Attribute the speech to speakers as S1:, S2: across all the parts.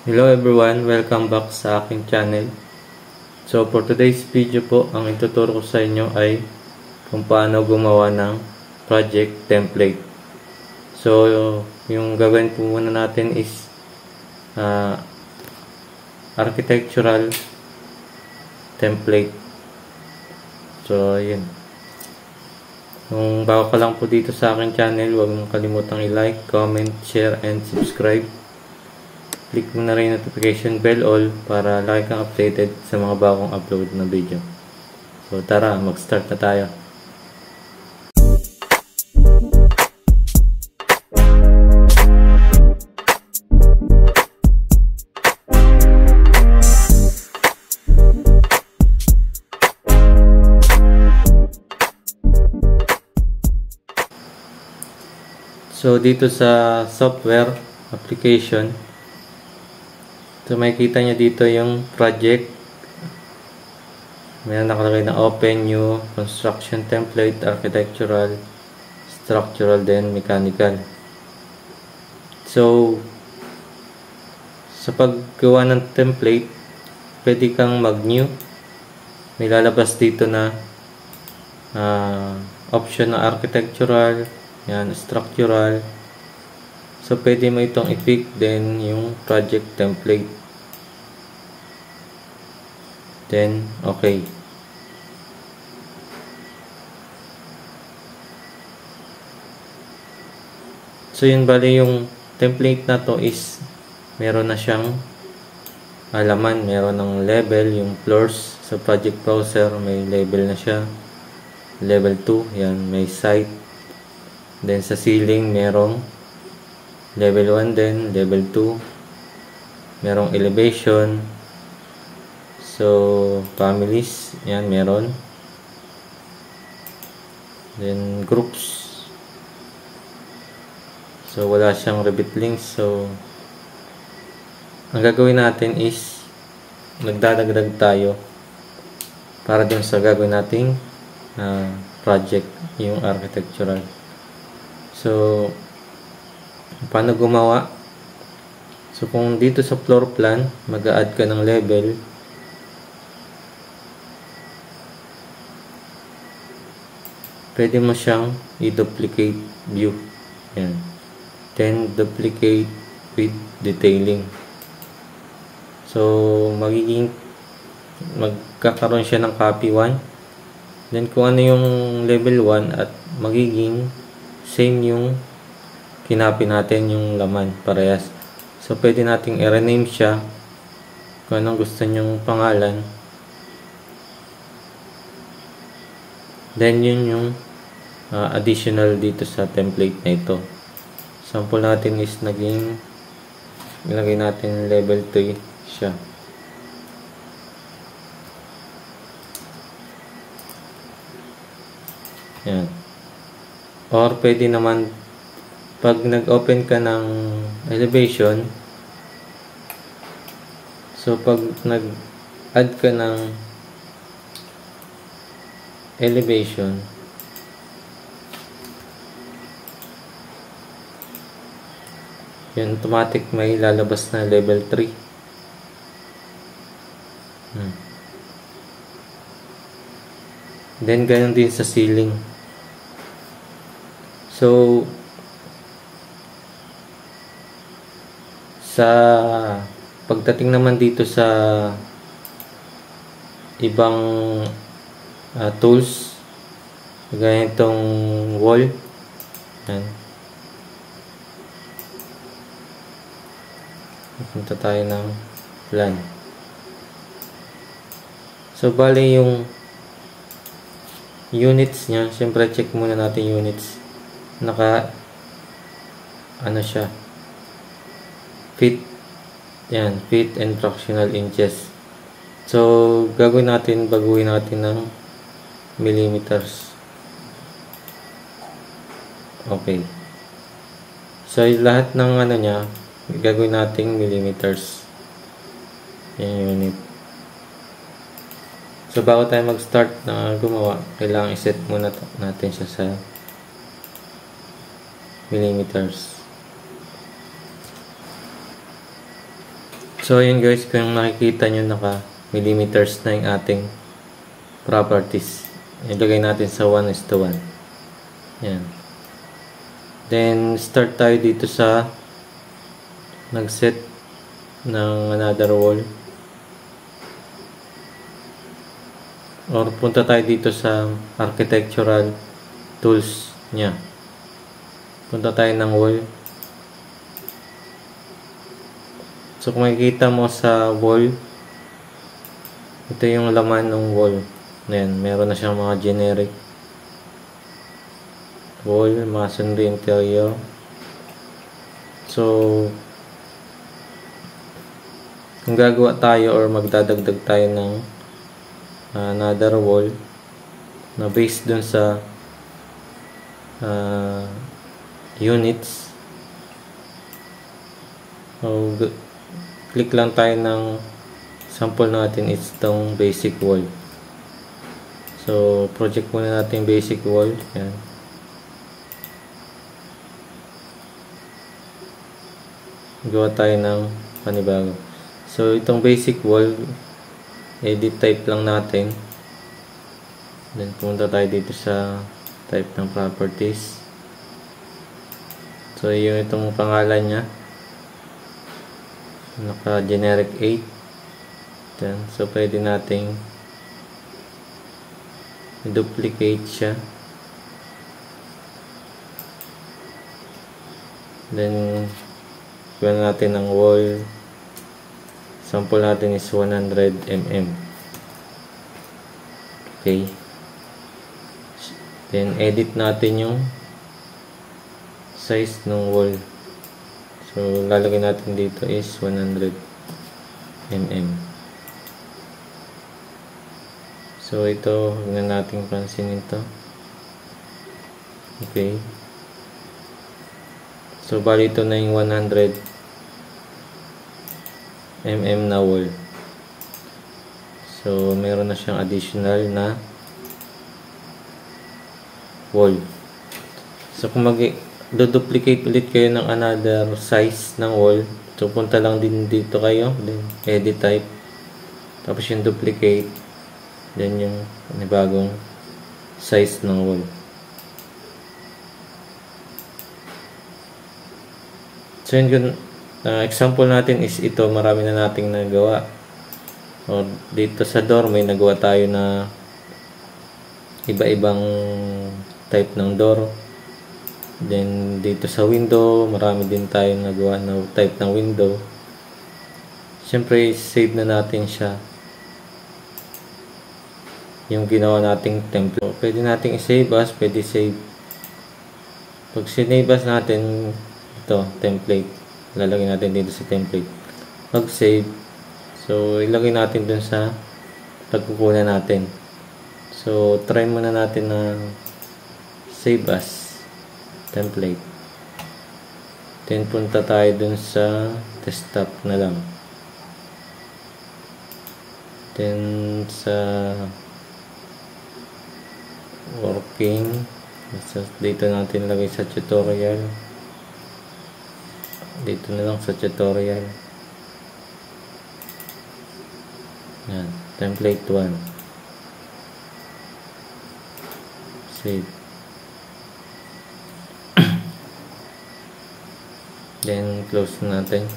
S1: Hello everyone, welcome back sa aking channel. So for today's video po, ang ituturo ko sa inyo ay kung paano gumawa ng project template. So yung gagawin po muna natin is architectural template. So yun. Kung bago ka lang po dito sa aking channel, huwag mong kalimutang i-like, comment, share, and subscribe. Click mo na rin notification bell all para lagi kang updated sa mga bagong upload na video. So tara, mag-start na tayo. So dito sa software application, so makikita nyo dito yung project. May nakalagay na open, new, construction template, architectural, structural, then mechanical. So sa paggawa ng template, pwede kang mag-new. May lalabas dito na option na architectural, yan, structural. So pwede mo itong i-pick then yung project template. Then, okay. So, yun bali yung template na to is meron na siyang laman. Meron ng level, yung floors sa project browser. May level na siya. Level 2, yan. May site. Then, sa ceiling, merong level 1 din. Level 2. Merong elevation. So, families, yan, meron. Then, groups. So, wala siyang Revit links. So, ang gagawin natin is, nagdadagdag tayo para dun sa gagawin nating project, yung architectural. So, paano gumawa? So, kung dito sa floor plan, mag-a-add ka ng level, pwede mo siyang i-duplicate view. Yan. Then, duplicate with detailing. So, magkakaroon siya ng copy 1. Then, kung ano yung level 1 at magiging same yung kinapi natin yung laman. Parehas. So, pwede nating i-rename siya kung anong gusto nyong pangalan. Then, yun yung additional dito sa template na ito. Sample natin is ilagay natin level 3 siya. Yan. Or pwede naman pag nag-open ka ng elevation, so pag nag-add ka ng elevation, yun, automatic may lalabas na level 3. Then ganun din sa ceiling. So sa pagdating naman dito sa ibang tools, gaya itong wall, yan. Punta tayo ng plan. So bali yung units niya, syempre check muna natin units. Ano siya, feet, yan, feet and fractional inches. So baguhin natin ng millimeters. Okay. So lahat ng ano niya, gagawin nating millimeters. Yan unit. So bago tayo mag-start na gumawa, kailangan i-set muna natin siya sa millimeters. So ayun guys, kung nakikita nyo naka millimeters na yung ating properties. Ilagay natin sa 1:1. Yan. Then start tayo dito sa nag-set ng another wall. Or punta tayo dito sa architectural tools niya. Punta tayo ng wall. So kung makikita mo sa wall, ito yung laman ng wall. Ayan, meron na siyang mga generic wall, masonry interior. So kung gagawa tayo or magdadagdag tayo ng another wall na based dun sa units, so click lang tayo ng sample natin, it's itong basic wall. So project muna natin basic wall. Yan. Gawa tayo ng panibago. So itong basic wall, edit type lang natin. Then pumunta tayo dito sa type ng properties. So yung itong pangalan niya, naka generic 8. Then, so pwede nating duplicate siya. Then gawin natin ang wall. Sample natin is 100 mm. Okay. Then edit natin yung size ng wall. So lalagay natin dito is 100 mm. So ito, huwag na natin pansinin ito. Okay. So bali ito na yung 100 mm na wall. So meron na siyang additional na wall. So kung mag-duplicate ulit kayo ng another size ng wall, so punta lang din dito kayo, then edit type, tapos yung duplicate, then yung bagong size ng wall. So yun, example natin is ito, marami na nating nagawa. O dito sa door may nagawa tayo na iba-ibang type ng door. Then dito sa window, marami din tayo nagawa na type ng window. Siyempre save na natin siya, yung ginawa nating template. Pwede nating i-save as, pwede save. Pag sinave as natin ito, template, lalagay natin dito sa template. Pag save, so ilagay natin dun sa pagkukunan natin. So try muna natin na save as template. Then punta tayo dun sa desktop na lang. Then sa working, dito natin lagay sa tutorial. Dito na lang sa tutorial. Yan, template 1. Save. Then close natin.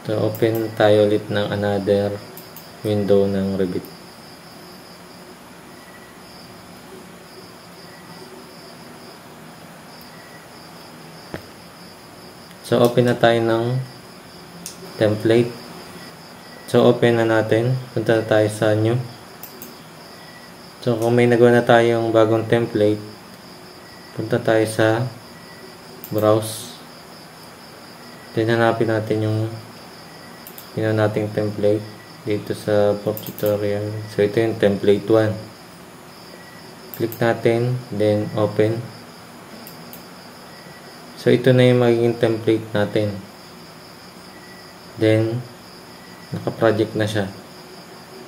S1: So open tayo ulit ng another window ng Revit. So open na tayo ng template. So open na natin. Punta na tayo sa new. So kung may nagawa na tayong bagong template, punta tayo sa browse. Then hanapin natin yung ginawa nating template dito sa pop tutorial. So ito yung template 1. Click natin, then open. So ito na yung magiging template natin. Then naka-project na siya.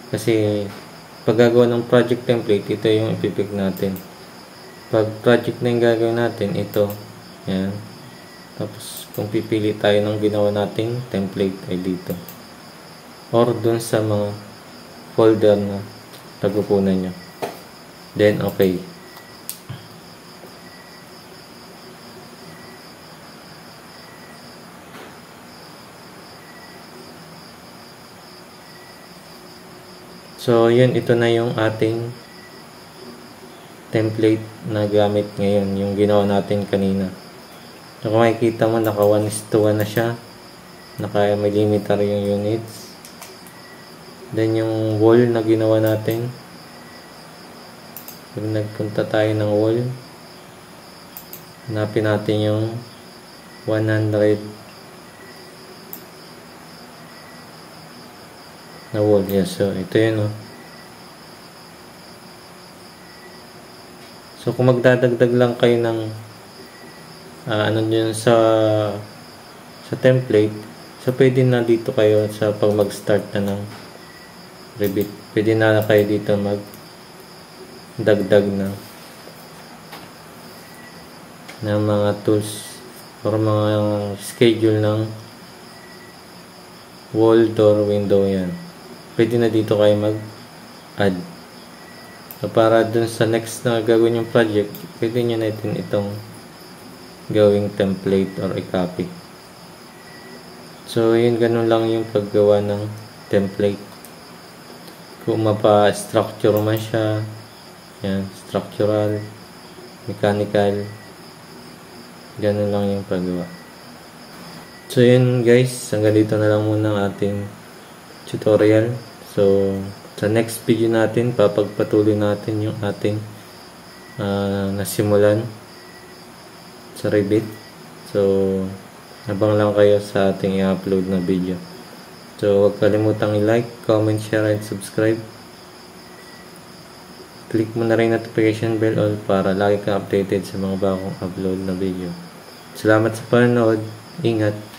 S1: Kasi pag gagawa ng project template, ito yung ipipick natin. Pag project na yung gagawin natin, ito. Yan. Tapos kung pipili tayo ng ginawa nating template ay dito. Or dun sa mga folder na tagupunan nyo. Then okay. So yun, ito na yung ating template na gamit ngayon, yung ginawa natin kanina. So kung makikita mo, naka 1:1 na siya. Naka may limiter yung units. Then yung wall na ginawa natin, pag nagpunta tayo ng wall, hanapin natin yung 100 na wall. Yes, so ito yun, oh. So kung magdadagdag lang kayo ng ano yun sa template, so pwede na dito kayo sa pag mag-start na ng Revit. Pwede na kayo dito magdagdag ng mga tools or mga schedule ng wall, door, window, yan. Pwede na dito kayo mag-add. So para dun sa next na gagawin yung project, pwede nyo natin itong gawing template or i-copy. So yun, ganun lang yung paggawa ng template. Kung mapa-structure man siya, yan, structural, mechanical, ganun lang yung paggawa. So yun guys, hanggang dito na lang muna ang ating tutorial. So sa next video natin, papagpatuloy natin yung ating nasimulan sa Revit. So abang lang kayo sa ating i-upload na video. So huwag kalimutang i-like, comment, share, and subscribe. Click mo na rin notification bell all para lagi kang updated sa mga bagong upload na video. Salamat sa panonood. Ingat!